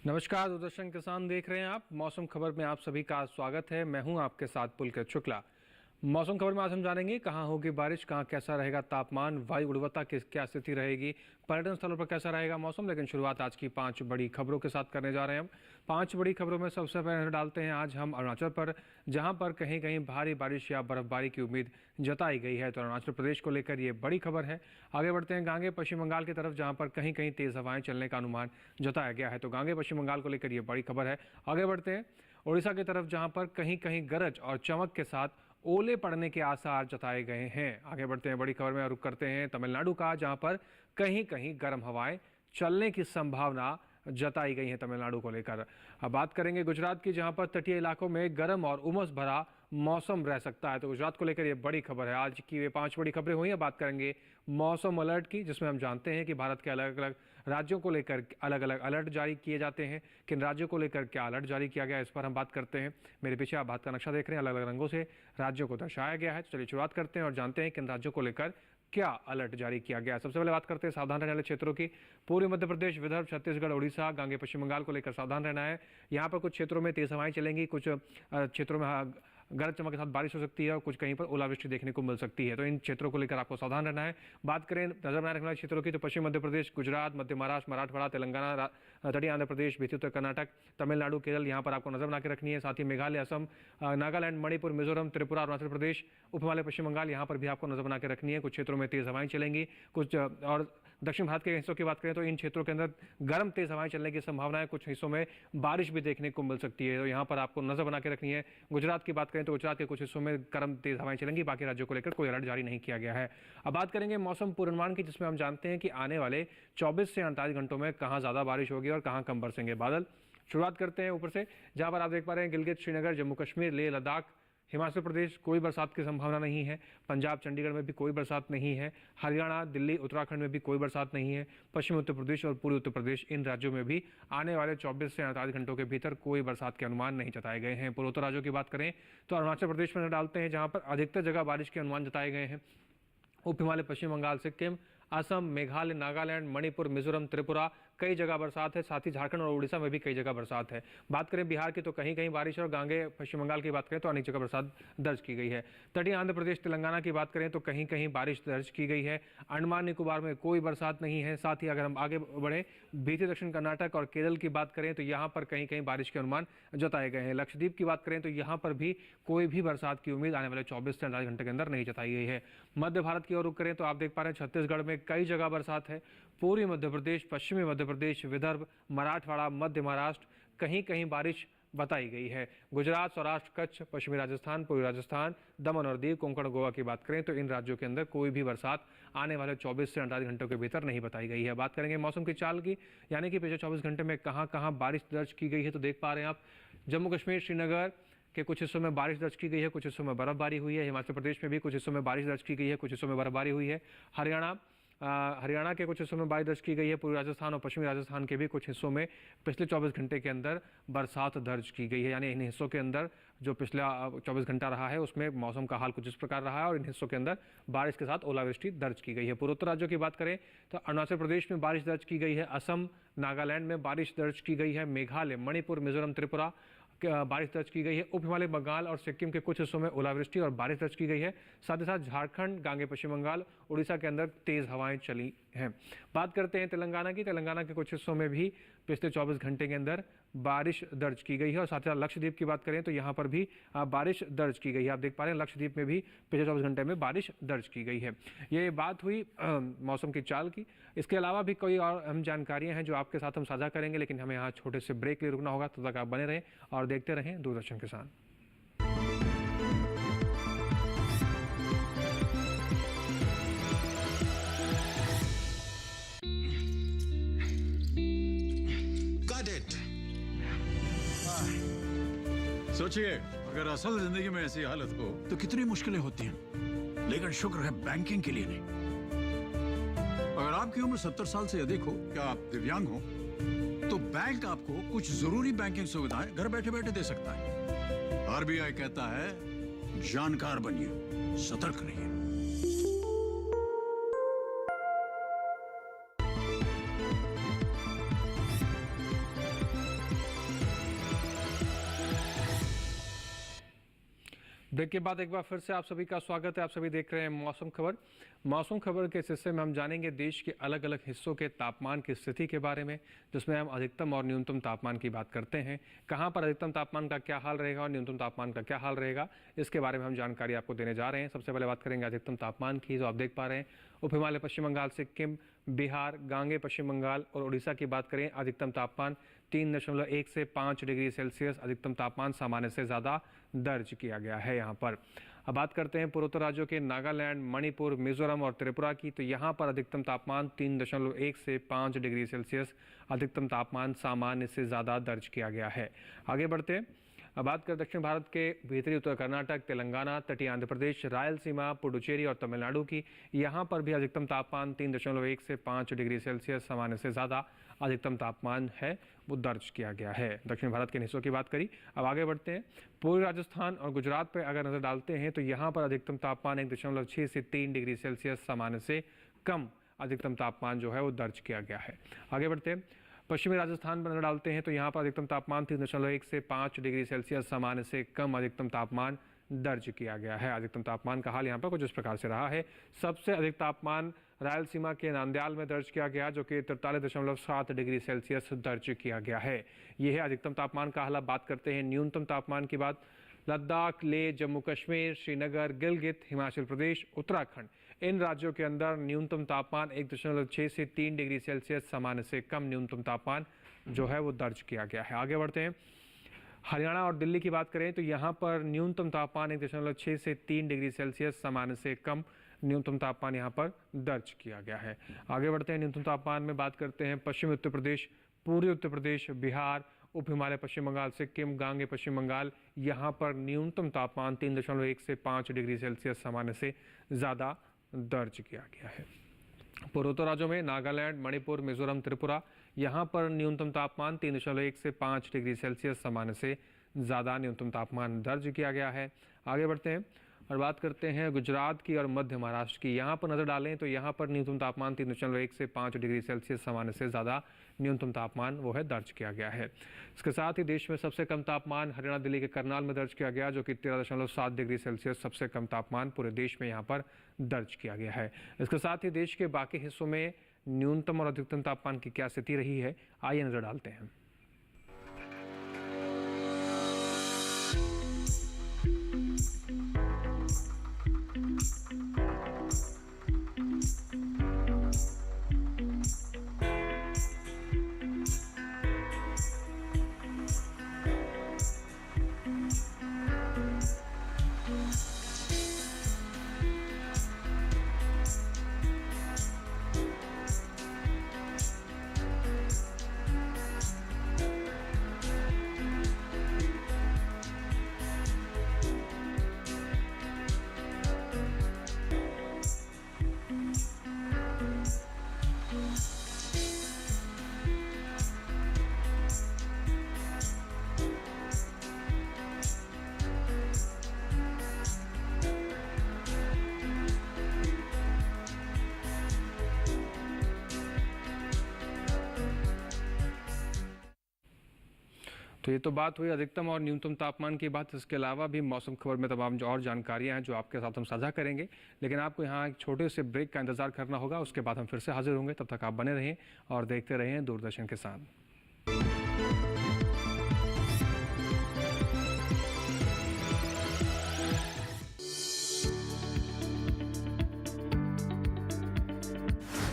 नमस्कार, दूरदर्शन किसान देख रहे हैं आप। मौसम खबर में आप सभी का स्वागत है। मैं हूं आपके साथ पुलकित शुक्ला। मौसम खबर में आज हम जानेंगे कहां होगी बारिश, कहां कैसा रहेगा तापमान, वायु गुणवत्ता की क्या स्थिति रहेगी, पर्यटन स्थलों पर कैसा रहेगा मौसम। लेकिन शुरुआत आज की 5 बड़ी खबरों के साथ करने जा रहे हैं हम। 5 बड़ी खबरों में सबसे पहले नजर डालते हैं आज हम अरुणाचल पर, जहां पर कहीं कहीं भारी बारिश या बर्फबारी की उम्मीद जताई गई है। तो अरुणाचल प्रदेश को लेकर ये बड़ी खबर है। आगे बढ़ते हैं गांगे पश्चिम बंगाल की तरफ, जहां पर कहीं कहीं तेज हवाएं चलने का अनुमान जताया गया है। तो गांगे पश्चिम बंगाल को लेकर ये बड़ी खबर है। आगे बढ़ते हैं उड़ीसा की तरफ, जहां पर कहीं कहीं गरज और चमक के साथ ओले पड़ने के आसार जताए गए हैं। आगे बढ़ते हैं बड़ी खबर में, रुख करते हैं तमिलनाडु का, जहां पर कहीं कहीं गर्म हवाएं चलने की संभावना जताई गई है तमिलनाडु को लेकर। अब बात करेंगे गुजरात की, जहां पर तटीय इलाकों में गर्म और उमस भरा मौसम रह सकता है। तो गुजरात को लेकर ये बड़ी खबर है। आज की वे 5 बड़ी खबरें हुई हैं। बात करेंगे मौसम अलर्ट की, जिसमें हम जानते हैं कि भारत के अलग अलग राज्यों को लेकर अलग अलग अलर्ट जारी किए जाते हैं। किन राज्यों को लेकर क्या अलर्ट जारी किया गया है, इस पर हम बात करते हैं। मेरे पीछे आप भारत का नक्शा देख रहे हैं, अलग अलग रंगों से राज्यों को दर्शाया गया है। तो चलिए शुरुआत करते हैं और जानते हैं किन राज्यों को लेकर क्या अलर्ट जारी किया गया है। सबसे पहले बात करते हैं सावधान रहने वाले क्षेत्रों की। पूर्वी मध्य प्रदेश, विदर्भ, छत्तीसगढ़, उड़ीसा, गांगे पश्चिम बंगाल को लेकर सावधान रहना है। यहाँ पर कुछ क्षेत्रों में तेज हवाएं चलेंगी, कुछ क्षेत्रों में गरज चमक के साथ बारिश हो सकती है और कुछ कहीं पर ओलावृष्टि देखने को मिल सकती है। तो इन क्षेत्रों को लेकर आपको सावधान रहना है। बात करें नजर बनाए रखने वाले क्षेत्रों की, तो पश्चिम मध्य प्रदेश, गुजरात, मध्य महाराष्ट्र, मराठवाड़ा, तेलंगाना, तटीय आंध्र प्रदेश, बीती उत्तर कर्नाटक, तमिलनाडु, केरल, यहाँ पर आपको नजर बना के रखनी है। साथ ही मेघालय, असम, नागालैंड, मणिपुर, मिजोरम, त्रिपुरा, अरुणाचल प्रदेश, उप हिमालय पश्चिम बंगाल, यहाँ पर भी आपको नजर बना के रखनी है। कुछ क्षेत्रों में तेज हवाएं चलेंगी। कुछ और दक्षिण भारत के हिस्सों की बात करें तो इन क्षेत्रों के अंदर गर्म तेज हवाएं चलने की संभावना है। कुछ हिस्सों में बारिश भी देखने को मिल सकती है। तो यहाँ पर आपको नजर बना के रखनी है। गुजरात की बात करें तो गुजरात के कुछ हिस्सों में गर्म तेज हवाएं चलेंगी। बाकी राज्यों को लेकर कोई अलर्ट जारी नहीं किया गया है। अब बात करेंगे मौसम पूर्वानुमान की, जिसमें हम जानते हैं कि आने वाले 24 से 48 घंटों में कहां ज्यादा बारिश होगी और कहां कम बरसेंगे बादल। शुरुआत करते हैं ऊपर से, जहां पर आप देख पा रहे हैं गिलगित, श्रीनगर, जम्मू कश्मीर, लेह लद्दाख, हिमाचल प्रदेश कोई बरसात की संभावना नहीं है। पंजाब, चंडीगढ़ में भी कोई बरसात नहीं है। हरियाणा, दिल्ली, उत्तराखंड में भी कोई बरसात नहीं है। पश्चिमी उत्तर प्रदेश और पूर्वी उत्तर प्रदेश, इन राज्यों में भी आने वाले 24 से 48 घंटों के भीतर कोई बरसात के अनुमान नहीं जताए गए हैं। पूर्वोत्तर राज्यों की बात करें तो अरुणाचल प्रदेश में डालते हैं, जहां पर अधिकतर जगह बारिश के अनुमान जताए गए हैं। उप हिमालय पश्चिम बंगाल, सिक्किम, असम, मेघालय, नागालैंड, मणिपुर, मिजोरम, त्रिपुरा, कई जगह बरसात है। साथ ही झारखंड और उड़ीसा में भी कई जगह बरसात है। बात करें बिहार की तो कहीं कहीं बारिश, और गांगे पश्चिम बंगाल की बात करें तो अनेक जगह बरसात दर्ज की गई है। तटीय आंध्र प्रदेश, तेलंगाना की बात करें तो कहीं कहीं बारिश दर्ज की गई है। अंडमान निकोबार में कोई बरसात नहीं है। साथ ही अगर हम आगे बढ़े, बीते दक्षिण कर्नाटक और केरल की बात करें तो यहाँ पर कहीं कहीं बारिश के अनुमान जताए गए हैं। लक्षद्वीप की बात करें तो यहाँ पर भी कोई भी बरसात की उम्मीद आने वाले 24 से 48 घंटे के अंदर नहीं जताई गई है। मध्य भारत की ओर रुख करें तो आप देख पा रहे हैं छत्तीसगढ़ में कई जगह बरसात है। पूर्वी मध्य प्रदेश, पश्चिमी मध्य प्रदेश, विदर्भ, मराठवाड़ा, मध्य महाराष्ट्र, कहीं कहीं बारिश बताई गई है। गुजरात, सौराष्ट्र, कच्छ, पश्चिमी राजस्थान, पूर्वी राजस्थान, दमन और दीव, कोंकण, गोवा की बात करें तो इन राज्यों के अंदर कोई भी बरसात आने वाले 24 से 48 घंटों के भीतर नहीं बताई गई है। बात करेंगे मौसम की चाल की, यानी कि पिछले 24 घंटे में कहां कहां बारिश दर्ज की गई है। तो देख पा रहे हैं आप, जम्मू कश्मीर, श्रीनगर के कुछ हिस्सों में बारिश दर्ज की गई है, कुछ हिस्सों में बर्फबारी हुई है। हिमाचल प्रदेश में भी कुछ हिस्सों में बारिश दर्ज की गई है, कुछ हिस्सों में बर्फबारी हुई है। हरियाणा के कुछ हिस्सों में बारिश दर्ज की गई है। पूर्वी राजस्थान और पश्चिमी राजस्थान के भी कुछ हिस्सों में पिछले 24 घंटे के अंदर बरसात दर्ज की गई है। यानी इन हिस्सों के अंदर जो पिछला 24 घंटा रहा है उसमें मौसम का हाल कुछ इस प्रकार रहा है, और इन हिस्सों के अंदर बारिश के साथ ओलावृष्टि दर्ज की गई है। पूर्वोत्तर राज्यों की बात करें तो अरुणाचल प्रदेश में बारिश दर्ज की गई है। असम, नागालैंड में बारिश दर्ज की गई है। मेघालय, मणिपुर, मिजोरम, त्रिपुरा बारिश दर्ज की गई है। उप हिमालय बंगाल और सिक्किम के कुछ हिस्सों में ओलावृष्टि और बारिश दर्ज की गई है। साथ ही साथ झारखंड, गांगे पश्चिम बंगाल, उड़ीसा के अंदर तेज हवाएं चली हैं। बात करते हैं तेलंगाना की। तेलंगाना के कुछ हिस्सों में भी पिछले 24 घंटे के अंदर बारिश दर्ज की गई है। और साथ ही साथ लक्षद्वीप की बात करें तो यहाँ पर भी बारिश दर्ज की गई है। आप देख पा रहे हैं लक्षद्वीप में भी पिछले 24 घंटे में बारिश दर्ज की गई है। ये बात हुई मौसम की चाल की। इसके अलावा भी कोई और अहम जानकारियां हैं जो आपके साथ हम साझा करेंगे, लेकिन हमें यहाँ छोटे से ब्रेक लिए रुकना होगा। तब तक आप बने रहें और देखते रहें दूरदर्शन किसान। सोचिए, अगर असल जिंदगी में ऐसी हालत हो तो कितनी मुश्किलें होती हैं, लेकिन शुक्र है बैंकिंग के लिए नहीं। अगर आपकी उम्र 70 साल से अधिक हो, क्या आप दिव्यांग हो, तो बैंक आपको कुछ जरूरी बैंकिंग सुविधाएं घर बैठे बैठे दे सकता है। आरबीआई कहता है जानकार बनिए, सतर्क रहिए। ब्रेक के बाद एक बार फिर से आप सभी का स्वागत है। आप सभी देख रहे हैं मौसम खबर। मौसम खबर के इस हिस्से में हम जानेंगे देश के अलग अलग हिस्सों के तापमान की स्थिति के बारे में, जिसमें हम अधिकतम और न्यूनतम तापमान की बात करते हैं। कहां पर अधिकतम तापमान का क्या हाल रहेगा और न्यूनतम तापमान का क्या हाल रहेगा, इसके बारे में हम जानकारी आपको देने जा रहे हैं। सबसे पहले बात करेंगे अधिकतम तापमान की, जो आप देख पा रहे हैं उप हिमालय पश्चिम बंगाल, सिक्किम, बिहार, गांगे पश्चिम बंगाल और उड़ीसा की बात करें, अधिकतम तापमान 3.1 से 5 डिग्री सेल्सियस अधिकतम तापमान सामान्य से ज़्यादा दर्ज किया गया है यहाँ पर। अब बात करते हैं पूर्वोत्तर राज्यों के नागालैंड, मणिपुर, मिजोरम और त्रिपुरा की, तो यहाँ पर अधिकतम तापमान 3.1 से 5 डिग्री सेल्सियस अधिकतम तापमान सामान्य से ज़्यादा दर्ज किया गया है। आगे बढ़ते हैं। अब बात करें दक्षिण भारत के भीतरी उत्तर कर्नाटक, तेलंगाना, तटीय आंध्र प्रदेश, रायलसीमा, पुडुचेरी और तमिलनाडु की, यहाँ पर भी अधिकतम तापमान 3.1 से 5 डिग्री सेल्सियस सामान्य से ज़्यादा अधिकतम तापमान है वो दर्ज किया गया है। दक्षिण भारत के हिस्सों की बात करी। अब आगे बढ़ते हैं। पूर्वी राजस्थान और गुजरात पर अगर नज़र डालते हैं तो यहाँ पर अधिकतम तापमान 1.6 से 3 डिग्री सेल्सियस सामान्य से कम अधिकतम तापमान जो है वो दर्ज किया गया है। आगे बढ़ते हैं। पश्चिमी राजस्थान पर नजर डालते हैं तो यहाँ पर अधिकतम तापमान 3.1 से 5 डिग्री सेल्सियस सामान्य से कम अधिकतम तापमान दर्ज किया गया है। अधिकतम तापमान का हाल यहाँ पर कुछ इस प्रकार से रहा है। सबसे अधिक तापमान रायलसीमा के नांदयाल में दर्ज किया गया, जो कि 43.7 डिग्री सेल्सियस दर्ज किया गया है। यह है अधिकतम तापमान का हाल। अब बात करते हैं न्यूनतम तापमान की बात। लद्दाख, लेह, जम्मू कश्मीर, श्रीनगर, गिलगित, हिमाचल प्रदेश, उत्तराखंड, इन राज्यों के अंदर न्यूनतम तापमान 1.6 से 3 डिग्री सेल्सियस सामान्य से कम न्यूनतम तापमान जो है वो दर्ज किया गया है। आगे बढ़ते हैं। हरियाणा और दिल्ली की बात करें तो यहाँ पर न्यूनतम तापमान 1.6 से 3 डिग्री सेल्सियस सामान्य से कम न्यूनतम तापमान यहाँ पर दर्ज किया गया है। आगे बढ़ते हैं। न्यूनतम तापमान में बात करते हैं पश्चिमी उत्तर प्रदेश, पूर्वी उत्तर प्रदेश, बिहार, उप हिमालय पश्चिम बंगाल, सिक्किम, गांगे पश्चिम बंगाल, यहाँ पर न्यूनतम तापमान 3.1 से 5 डिग्री सेल्सियस सामान्य से ज़्यादा दर्ज किया गया है। पूर्वोत्तर राज्यों में नागालैंड, मणिपुर, मिजोरम, त्रिपुरा, यहाँ पर न्यूनतम तापमान 3.1 से 5 डिग्री सेल्सियस सामान्य से ज़्यादा न्यूनतम तापमान दर्ज किया गया है। आगे बढ़ते हैं और बात करते हैं गुजरात की और मध्य महाराष्ट्र की। यहाँ पर नज़र डालें तो यहाँ पर न्यूनतम तापमान 3.1 से 5 डिग्री सेल्सियस सामान्य से ज़्यादा न्यूनतम तापमान वो है दर्ज किया गया है। इसके साथ ही देश में सबसे कम तापमान हरियाणा दिल्ली के करनाल में दर्ज किया गया, जो कि 13.7 डिग्री सेल्सियस सबसे कम तापमान पूरे देश में यहाँ पर दर्ज किया गया है। इसके साथ ही देश के बाकी हिस्सों में न्यूनतम और अधिकतम तापमान की क्या स्थिति रही है, आइए नजर डालते हैं। तो ये तो बात हुई अधिकतम और न्यूनतम तापमान की बात। इसके अलावा भी मौसम खबर में तमाम जो और जानकारियां हैं जो आपके साथ हम साझा करेंगे, लेकिन आपको यहाँ एक छोटे से ब्रेक का इंतजार करना होगा। उसके बाद हम फिर से हाजिर होंगे। तब तक आप बने रहें और देखते रहें दूरदर्शन के साथ।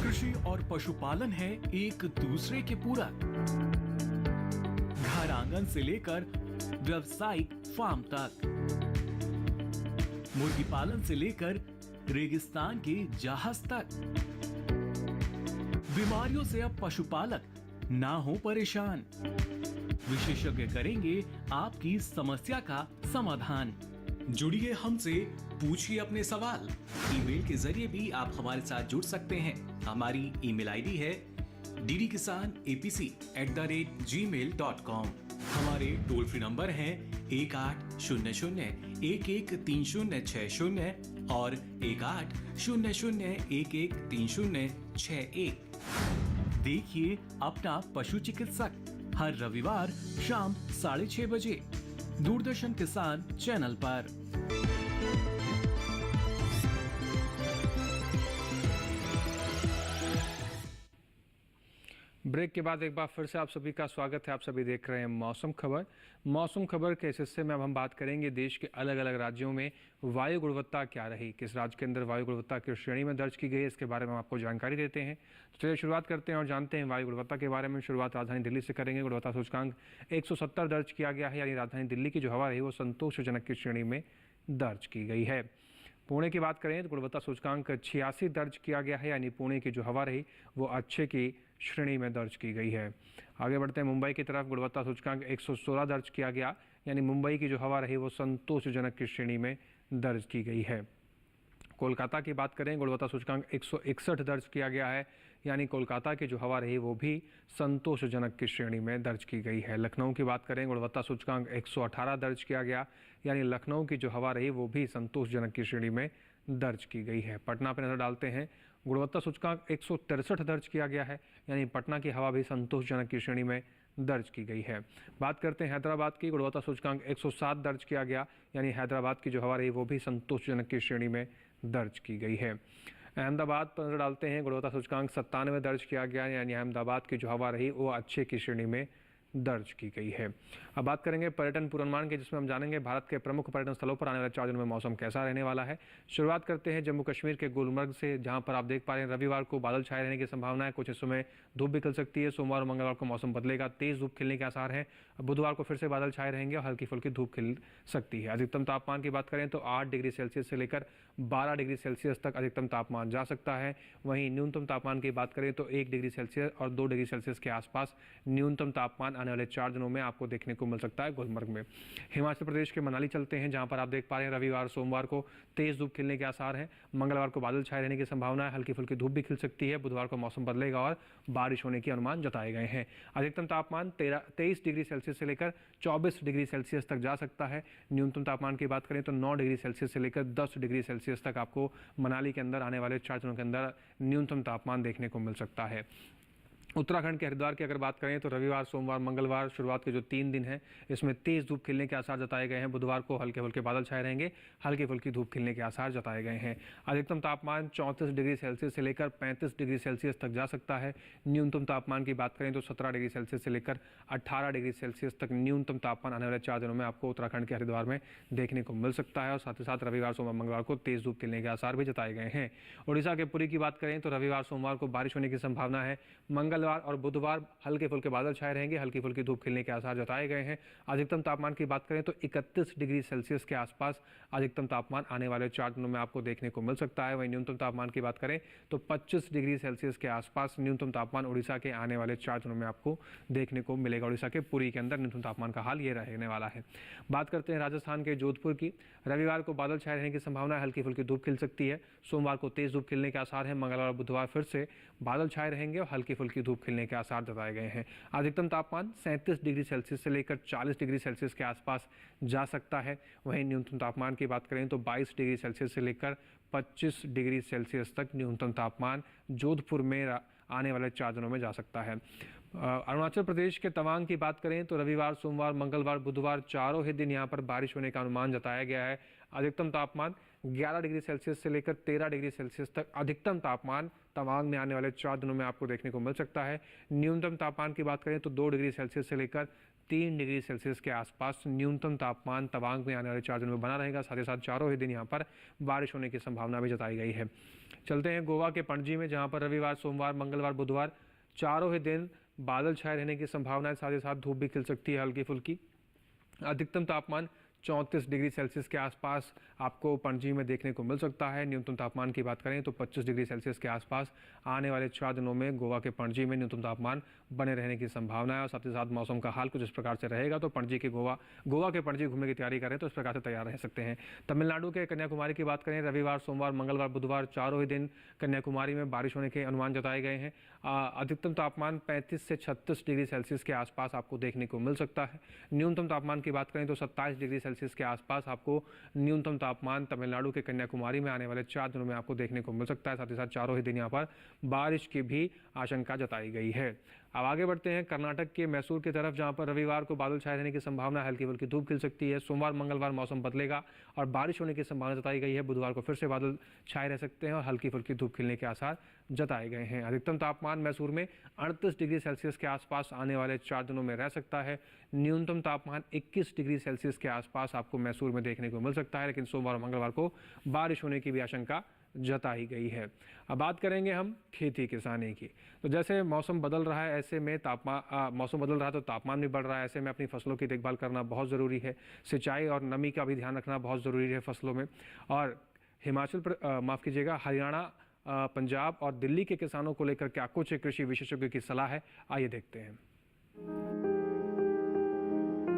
कृषि और पशुपालन है एक दूसरे के पूरक। घर आंगन से लेकर व्यावसायिक फार्म तक, मुर्गी पालन से लेकर रेगिस्तान के जहाज तक, बीमारियों से अब पशुपालक ना हो परेशान। विशेषज्ञ करेंगे आपकी समस्या का समाधान। जुड़िए हमसे, पूछिए अपने सवाल। ईमेल के जरिए भी आप हमारे साथ जुड़ सकते हैं। हमारी ईमेल आईडी है ddkisanapc@gmail.com। हमारे टोल फ्री नंबर हैं 1800-113060 और 1800-113061। देखिए अपना पशु चिकित्सक हर रविवार शाम 6:30 बजे दूरदर्शन किसान चैनल पर। ब्रेक के बाद एक बार फिर से आप सभी का स्वागत है। आप सभी देख रहे हैं मौसम खबर। मौसम खबर के इस हिस्से में अब हम बात करेंगे देश के अलग अलग राज्यों में वायु गुणवत्ता क्या रही, किस राज्य के अंदर वायु गुणवत्ता किस श्रेणी में दर्ज की गई है, इसके बारे में हम आपको जानकारी देते हैं। तो चलिए शुरुआत करते हैं और जानते हैं वायु गुणवत्ता के बारे में। शुरुआत राजधानी दिल्ली से करेंगे। गुणवत्ता सूचकांक 170 दर्ज किया गया है, यानी राजधानी दिल्ली की जो हवा रही वो संतोषजनक की श्रेणी में दर्ज की गई है। पुणे की बात करें तो गुणवत्ता सूचकांक 86 दर्ज किया गया है, यानी पुणे की जो हवा रही वो अच्छे की श्रेणी में दर्ज की गई है। आगे बढ़ते हैं मुंबई की तरफ। गुणवत्ता सूचकांक 116 दर्ज किया गया, यानी मुंबई की जो हवा रही वो संतोषजनक की श्रेणी में दर्ज की गई है। कोलकाता की बात करें, गुणवत्ता सूचकांक 161 दर्ज किया गया है, यानी कोलकाता की जो हवा रही वो भी संतोषजनक की श्रेणी में दर्ज की गई है। लखनऊ की बात करें, गुणवत्ता सूचकांक 118 दर्ज किया गया, यानी लखनऊ की जो हवा रही वो भी संतोषजनक की श्रेणी में दर्ज की गई है। पटना पर नजर डालते हैं। गुणवत्ता सूचकांक 163 दर्ज किया गया है, यानी पटना की हवा भी संतोषजनक की श्रेणी में दर्ज की गई है। बात करते हैं हैदराबाद की। गुणवत्ता सूचकांक 107 दर्ज किया गया, यानी हैदराबाद की जो हवा रही वो भी संतोषजनक की श्रेणी में दर्ज की गई है। अहमदाबाद पर नजर डालते हैं। गुणवत्ता सूचकांक 97 दर्ज किया गया, यानी अहमदाबाद की जो हवा रही वो अच्छे की श्रेणी में दर्ज की गई है। अब बात करेंगे पर्यटन पूर्वानुमान की, जिसमें हम जानेंगे भारत के प्रमुख पर्यटन स्थलों पर आने वाले 4 दिनों में मौसम कैसा रहने वाला है। शुरुआत करते हैं जम्मू कश्मीर के गुलमर्ग से, जहां पर आप देख पा रहे हैं रविवार को बादल छाए रहने की संभावना है। कुछ हिस्सों में धूप भी खिल सकती है। सोमवार और मंगलवार को मौसम बदलेगा, तेज धूप खिलने के आसार हैं। बुधवार को फिर से बादल छाए रहेंगे और हल्की फुल्की धूप खिल सकती है। अधिकतम तापमान की बात करें तो 8 डिग्री सेल्सियस से लेकर 12 डिग्री सेल्सियस तक अधिकतम तापमान जा सकता है। वहीं न्यूनतम तापमान की बात करें तो 1 डिग्री सेल्सियस और 2 डिग्री सेल्सियस के आसपास न्यूनतम तापमान आने वाले 4 दिनों में आपको देखने को मिल सकता है गुलमर्ग में। हिमाचल प्रदेश के मनाली चलते हैं, जहां पर आप देख पा रहे हैं रविवार सोमवार को तेज धूप खिलने के आसार हैं। मंगलवार को बादल छाए रहने की संभावना है, हल्की फुल्की धूप भी खिल सकती है। बुधवार को मौसम बदलेगा और बारिश होने के अनुमान जताए गए हैं। अधिकतम तापमान 23 डिग्री सेल्सियस से लेकर 24 डिग्री सेल्सियस तक जा सकता है। न्यूनतम तापमान की बात करें तो 9 डिग्री सेल्सियस से लेकर 10 डिग्री सेल्सियस तक आपको मनाली के अंदर आने वाले 4 दिनों के अंदर न्यूनतम तापमान देखने को मिल सकता है। उत्तराखंड के हरिद्वार की अगर बात करें तो रविवार सोमवार मंगलवार शुरुआत के जो 3 दिन हैं इसमें तेज धूप खिलने के आसार जताए गए हैं। बुधवार को हल्के फुल्के बादल छाए रहेंगे, हल्की फुल्की धूप खिलने के आसार जताए गए हैं। अधिकतम तापमान 34 डिग्री सेल्सियस से लेकर 35 डिग्री सेल्सियस तक जा सकता है। न्यूनतम तापमान की बात करें तो 17 डिग्री सेल्सियस से लेकर 18 डिग्री सेल्सियस तक न्यूनतम तापमान आने वाले 4 दिनों में आपको उत्तराखंड के हरिद्वार में देखने को मिल सकता है। और साथ ही साथ रविवार सोमवार मंगलवार को तेज धूप खिलने के आसार भी जताए गए हैं। उड़ीसा के पुरी की बात करें तो रविवार सोमवार को बारिश होने की संभावना है। मंगलवार और बुधवार हल्के फुल्के बादल छाए रहेंगे, हल्की फुल्की धूप खिलने के आसार जताए गए हैं। अधिकतम तापमान की बात करें तो 31 डिग्री सेल्सियस के आसपास अधिकतम तापमान आने वाले 4 दिनों में आपको देखने को मिल सकता है। वहीं न्यूनतम तापमान की बात करें तो 25 डिग्री सेल्सियस के आसपास न्यूनतम तापमान उड़ीसा के आने वाले 4 दिनों में आपको देखने को मिलेगा। उड़ीसा के पुरी के अंदर न्यूनतम तापमान का हाल ये रहने वाला है। बात करते हैं राजस्थान के जोधपुर की। रविवार को बादल छाए रहने की संभावना है, हल्की फुल्की धूप खिल सकती है। सोमवार को तेज धूप खिलने के आसार है। मंगलवार और बुधवार फिर से बादल छाए रहेंगे और हल्की फुल्की धूप खिलने के आसार जताए गए हैं। अधिकतम तापमान 37 डिग्री सेल्सियस से लेकर 40 डिग्री सेल्सियस के आसपास जा सकता है। वहीं न्यूनतम तापमान की बात करें तो 22 डिग्री सेल्सियस से लेकर 25 डिग्री सेल्सियस तक न्यूनतम तापमान जोधपुर में आने वाले 4 दिनों में जा सकता है। अरुणाचल प्रदेश के तवांग की बात करें तो रविवार सोमवार मंगलवार बुधवार चारों ही दिन यहाँ पर बारिश होने का अनुमान जताया गया है। अधिकतम तापमान 11 डिग्री सेल्सियस से लेकर 13 डिग्री सेल्सियस तक अधिकतम तापमान तवांग में आने वाले 4 दिनों में आपको देखने को मिल सकता है। न्यूनतम तापमान की बात करें तो 2 डिग्री सेल्सियस से लेकर 3 डिग्री सेल्सियस के आसपास न्यूनतम तापमान तवांग में आने वाले 4 दिनों में बना रहेगा। साथ ही साथ चारों ही दिन यहाँ पर बारिश होने की संभावना भी जताई गई है। चलते हैं गोवा के पणजी में, जहाँ पर रविवार सोमवार मंगलवार बुधवार चारों ही दिन बादल छाए रहने की संभावना है। साथ ही साथ धूप भी खिल सकती है हल्की फुल्की। अधिकतम तापमान 34 डिग्री सेल्सियस के आसपास आपको पणजी में देखने को मिल सकता है। न्यूनतम तापमान की बात करें तो 25 डिग्री सेल्सियस के आसपास आने वाले 4 दिनों में गोवा के पणजी में न्यूनतम तापमान बने रहने की संभावना है। और साथ ही साथ मौसम का हाल कुछ इस प्रकार से रहेगा। तो पणजी के गोवा के पणजी घूमने की तैयारी करें तो इस प्रकार से तैयार रह सकते हैं। तमिलनाडु के कन्याकुमारी की बात करें, रविवार सोमवार मंगलवार बुधवार चारों ही दिन कन्याकुमारी में बारिश होने के अनुमान जताए गए हैं। अधिकतम तापमान 35 से 36 डिग्री सेल्सियस के आसपास आपको देखने को मिल सकता है। न्यूनतम तापमान की बात करें तो 27 डिग्री सेल्सियस के आसपास आपको न्यूनतम तापमान तमिलनाडु के कन्याकुमारी में आने वाले 4 दिनों में आपको देखने को मिल सकता है। साथ ही साथ चारों ही दिन यहाँ पर बारिश की भी आशंका जताई गई है। अब आगे बढ़ते हैं कर्नाटक के मैसूर की तरफ, जहां पर रविवार को बादल छाए रहने की संभावना, हल्की फुल्की धूप खिल सकती है। सोमवार मंगलवार मौसम बदलेगा और बारिश होने की संभावना जताई गई है। बुधवार को फिर से बादल छाए रह सकते हैं और हल्की फुल्की धूप खिलने के आसार जताए गए हैं। अधिकतम तापमान मैसूर में 38 डिग्री सेल्सियस के आसपास आने वाले 4 दिनों में रह सकता है। न्यूनतम तापमान 21 डिग्री सेल्सियस के आसपास आपको मैसूर में देखने को मिल सकता है, लेकिन सोमवार और मंगलवार को बारिश होने की भी आशंका जताई गई है। अब बात करेंगे हम खेती किसानी की। तो जैसे मौसम बदल रहा है, ऐसे में मौसम बदल रहा है तो तापमान भी बढ़ रहा है। ऐसे में अपनी फसलों की देखभाल करना बहुत ज़रूरी है। सिंचाई और नमी का भी ध्यान रखना बहुत ज़रूरी है फसलों में। और हरियाणा, पंजाब और दिल्ली के किसानों को लेकर क्या कुछ कृषि विशेषज्ञों की सलाह है, आइए देखते हैं।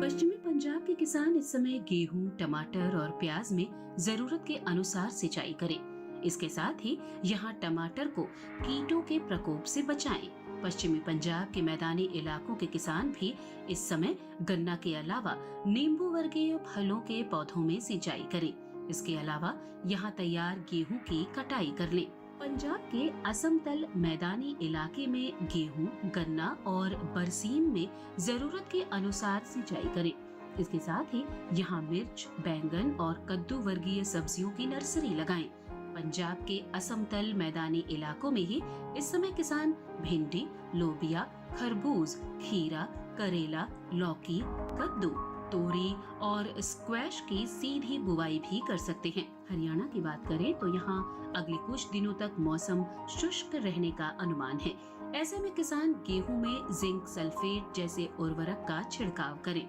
पश्चिमी पंजाब के किसान इस समय गेहूं, टमाटर और प्याज में जरूरत के अनुसार सिंचाई करें। इसके साथ ही यहाँ टमाटर को कीटों के प्रकोप से बचाएं। पश्चिमी पंजाब के मैदानी इलाकों के किसान भी इस समय गन्ना के अलावा नींबू वर्गीय फलों के पौधों में सिंचाई करें। इसके अलावा यहाँ तैयार गेहूं की कटाई कर लें। पंजाब के असमतल मैदानी इलाके में गेहूं, गन्ना और बरसीम में जरूरत के अनुसार सिंचाई करें। इसके साथ ही यहाँ मिर्च, बैंगन और कद्दू वर्गीय सब्जियों की नर्सरी लगाएं। पंजाब के असमतल मैदानी इलाकों में ही इस समय किसान भिंडी, लोबिया, खरबूज, खीरा, करेला, लौकी, कद्दू, तोरी और स्क्वैश की सीधी बुवाई भी कर सकते हैं। हरियाणा की बात करें तो यहाँ अगले कुछ दिनों तक मौसम शुष्क रहने का अनुमान है। ऐसे में किसान गेहूं में जिंक सल्फेट जैसे उर्वरक का छिड़काव करें।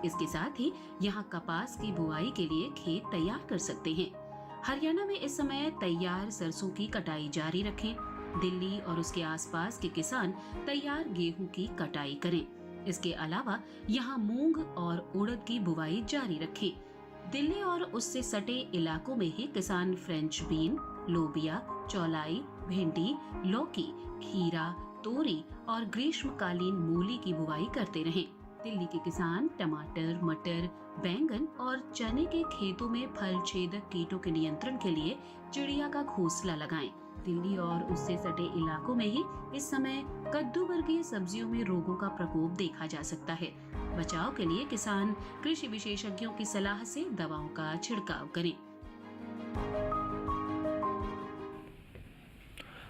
इसके साथ ही यहाँ कपास की बुआई के लिए खेत तैयार कर सकते हैं। हरियाणा में इस समय तैयार सरसों की कटाई जारी रखें। दिल्ली और उसके आसपास के किसान तैयार गेहूं की कटाई करें। इसके अलावा यहाँ मूंग और उड़द की बुवाई जारी रखें। दिल्ली और उससे सटे इलाकों में ही किसान फ्रेंच बीन, लोबिया, चौलाई, भिंडी, लौकी, खीरा, तोरी और ग्रीष्मकालीन मूली की बुवाई करते रहें। दिल्ली के किसान टमाटर, मटर, बैंगन और चने के खेतों में फल छेदक कीटों के नियंत्रण के लिए चिड़िया का घोंसला लगाएं। दिल्ली और उससे सटे इलाकों में ही इस समय कद्दू वर्गीय सब्जियों में रोगों का प्रकोप देखा जा सकता है। बचाव के लिए किसान कृषि विशेषज्ञों की सलाह से दवाओं का छिड़काव करें।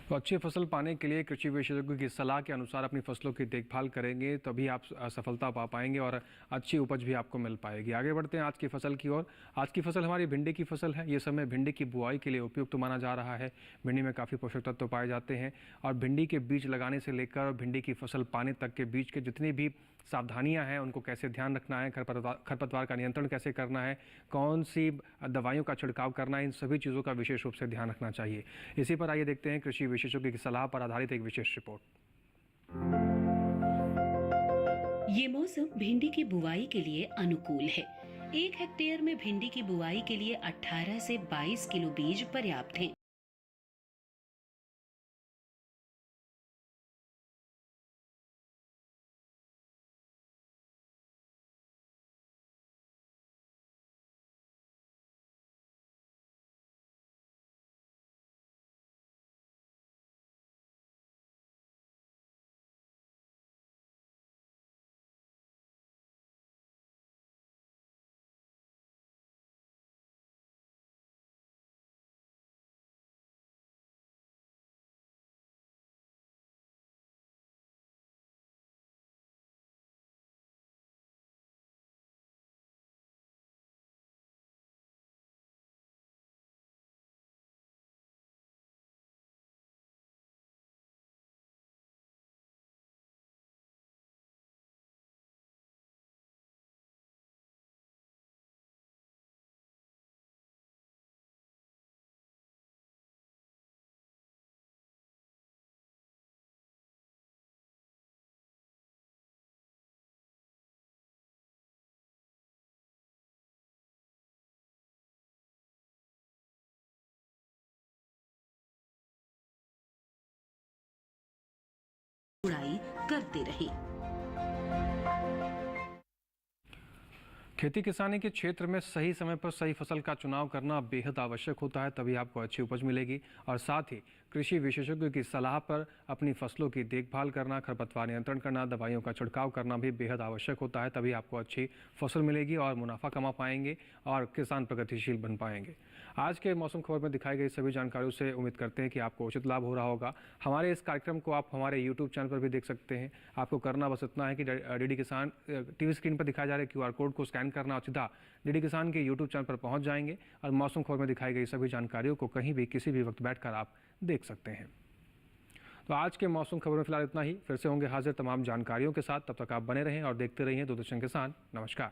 तो अच्छी फसल पाने के लिए कृषि विशेषज्ञों की सलाह के अनुसार अपनी फसलों की देखभाल करेंगे, तभी आप सफलता पा पाएंगे और अच्छी उपज भी आपको मिल पाएगी। आगे बढ़ते हैं आज की फसल की ओर। आज की फसल हमारी भिंडी की फसल है। ये समय भिंडी की बुआई के लिए उपयुक्त माना जा रहा है। भिंडी में काफ़ी पोषक तत्व पाए जाते हैं और भिंडी के बीज लगाने से लेकर भिंडी की फसल पाने तक के बीच के जितनी भी सावधानियां हैं, उनको कैसे ध्यान रखना है, खरपतवार का नियंत्रण कैसे करना है, कौन सी दवाइयों का छिड़काव करना है, इन सभी चीज़ों का विशेष रूप से ध्यान रखना चाहिए। इसी पर आइए देखते हैं कृषि विशेषज्ञों की सलाह पर आधारित एक विशेष रिपोर्ट। ये मौसम भिंडी की बुवाई के लिए अनुकूल है। 1 हेक्टेयर में भिंडी की बुवाई के लिए 18 से 22 किलो बीज पर्याप्त हैं। करते रहे। खेती किसानी के क्षेत्र में सही समय पर सही फसल का चुनाव करना बेहद आवश्यक होता है, तभी आपको अच्छी उपज मिलेगी। और साथ ही कृषि विशेषज्ञों की सलाह पर अपनी फसलों की देखभाल करना, खरपतवार नियंत्रण करना, दवाइयों का छिड़काव करना भी बेहद आवश्यक होता है, तभी आपको अच्छी फसल मिलेगी और मुनाफा कमा पाएंगे और किसान प्रगतिशील बन पाएंगे। आज के मौसम खबर में दिखाई गई सभी जानकारियों से उम्मीद करते हैं कि आपको उचित लाभ हो रहा होगा। हमारे इस कार्यक्रम को आप हमारे यूट्यूब चैनल पर भी देख सकते हैं। आपको करना बस इतना है कि डीडी किसान टीवी स्क्रीन पर दिखाए जा रहे QR कोड को स्कैन करना और सीधा डीडी किसान के यूट्यूब चैनल पर पहुंच जाएंगे और मौसम खबर में दिखाई गई सभी जानकारियों को कहीं भी किसी भी वक्त बैठकर आप देख सकते हैं। तो आज के मौसम खबर में फिलहाल इतना ही। फिर से होंगे हाजिर तमाम जानकारियों के साथ। तब तक आप बने रहें और देखते रहिए दूरदर्शन किसान। नमस्कार।